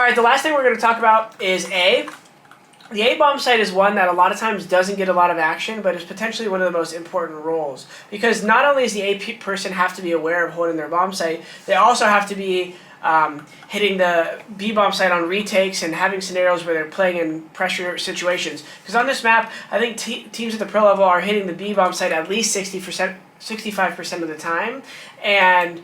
All right, the last thing we're going to talk about is A. The A bomb site is one that a lot of times doesn't get a lot of action, but is potentially one of the most important roles. Because not only does the A person have to be aware of holding their bomb site, they also have to be hitting the B bomb site on retakes and having scenarios where they're playing in pressure situations. Because on this map, I think teams at the pro level are hitting the B bomb site at least 65% of the time, and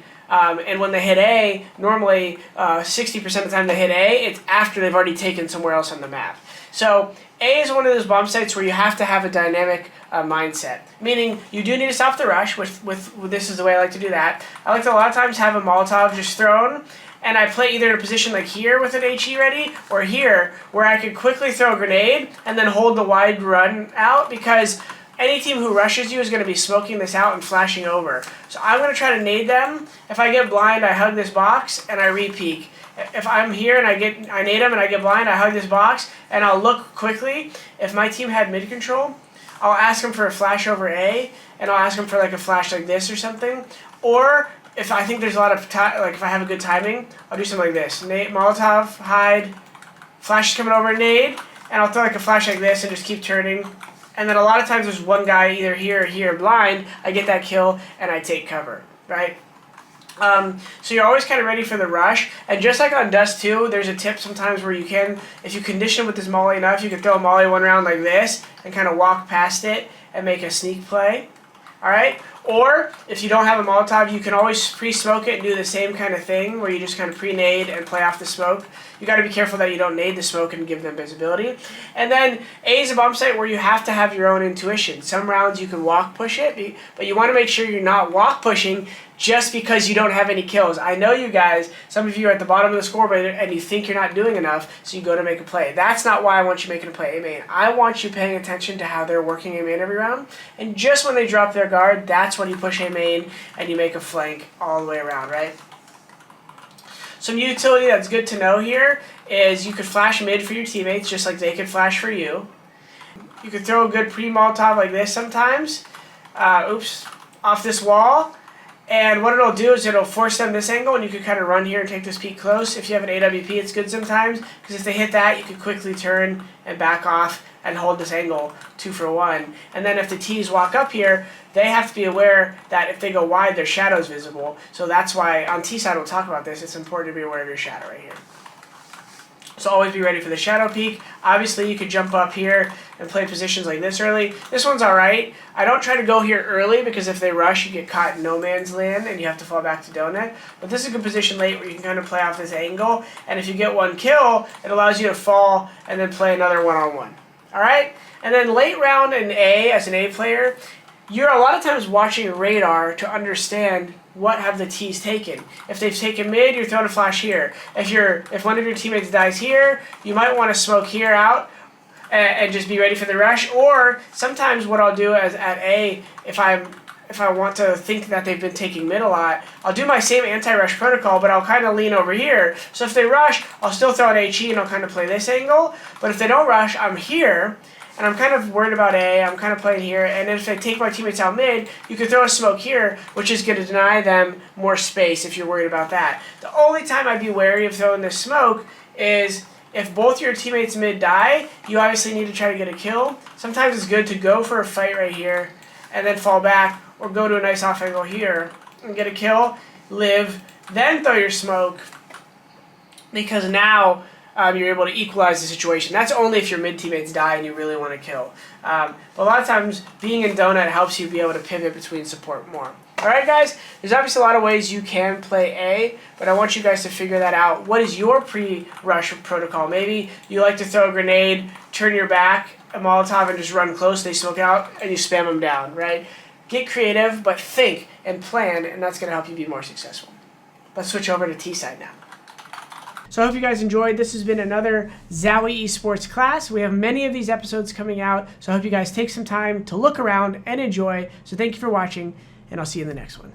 when they hit A, normally 60% of the time they hit A, it's after they've already taken somewhere else on the map. So A is one of those bomb sites where you have to have a dynamic mindset, meaning you do need to stop the rush. With this is the way I like to do that. I like to a lot of times have a Molotov just thrown, and I play either in a position like here with an HE ready, or here where I could quickly throw a grenade and then hold the wide run out, because any team who rushes you is going to be smoking this out and flashing over. So I'm going to try to nade them. If I get blind, I hug this box and I re-peek. If I'm here and I nade them and I get blind, I hug this box and I'll look quickly. If my team had mid control, I'll ask them for a flash over A, and I'll ask them for like a flash like this or something. Or if I think there's a lot of like if I have a good timing, I'll do something like this: nade, Molotov, hide, flash is coming over, nade, and I'll throw like a flash like this and just keep turning. And then a lot of times there's one guy either here or here blind, I get that kill and I take cover, right? So you're always kind of ready for the rush. And just like on Dust 2, there's a tip sometimes where you can, if you condition with this molly enough, you can throw a molly one round like this and kind of walk past it and make a sneak play. Alright? Or, if you don't have a Molotov, you can always pre-smoke it and do the same kind of thing where you just kind of pre-nade and play off the smoke. You got to be careful that you don't nade the smoke and give them visibility. And then A is a bomb site where you have to have your own intuition. Some rounds you can walk push it, but you want to make sure you're not walk pushing just because you don't have any kills. I know you guys, some of you are at the bottom of the scoreboard and you think you're not doing enough, so you go to make a play. That's not why I want you making a play A main. I want you paying attention to how they're working A main every round, and just when they drop their guard, that's when you push A main and you make a flank all the way around, right? Some utility that's good to know here is you could flash mid for your teammates just like they could flash for you. You could throw a good pre-Molotov like this sometimes, off this wall. And what it'll do is it'll force them this angle, and you can kind of run here and take this peek close. If you have an AWP, it's good sometimes, because if they hit that, you can quickly turn and back off and hold this angle 2 for 1. And then if the T's walk up here, they have to be aware that if they go wide, their shadow's visible. So that's why on T side we'll talk about this. It's important to be aware of your shadow right here. So always be ready for the shadow peek. Obviously, you could jump up here and play positions like this early. This one's alright. I don't try to go here early because if they rush, you get caught in no man's land and you have to fall back to donut. But this is a good position late where you can kind of play off this angle. And if you get one kill, it allows you to fall and then play another one-on-one. Alright? And then late round in A, as an A player, you're a lot of times watching radar to understand what have the T's taken. If they've taken mid, you're throwing a flash here. If one of your teammates dies here, you might want to smoke here out and just be ready for the rush. Or sometimes what I'll do is at A, if I want to think that they've been taking mid a lot, I'll do my same anti-rush protocol, but I'll kind of lean over here. So if they rush, I'll still throw an HE and I'll kind of play this angle. But if they don't rush, I'm here. And I'm kind of worried about A, I'm kind of playing here, and if I take my teammates out mid, you could throw a smoke here, which is going to deny them more space if you're worried about that. The only time I'd be wary of throwing this smoke is if both your teammates mid die, you obviously need to try to get a kill. Sometimes it's good to go for a fight right here, and then fall back, or go to a nice off angle here, and get a kill, live, then throw your smoke, because now you're able to equalize the situation. That's only if your mid teammates die and you really want to kill. But a lot of times, being in donut helps you be able to pivot between support more. Alright guys, there's obviously a lot of ways you can play A, but I want you guys to figure that out. What is your pre-rush protocol? Maybe you like to throw a grenade, turn your back, a Molotov, and just run close, they smoke out, and you spam them down, right? Get creative, but think and plan, and that's going to help you be more successful. Let's switch over to T side now. So I hope you guys enjoyed. This has been another ZOWIE Esports class. We have many of these episodes coming out, so I hope you guys take some time to look around and enjoy. So thank you for watching, and I'll see you in the next one.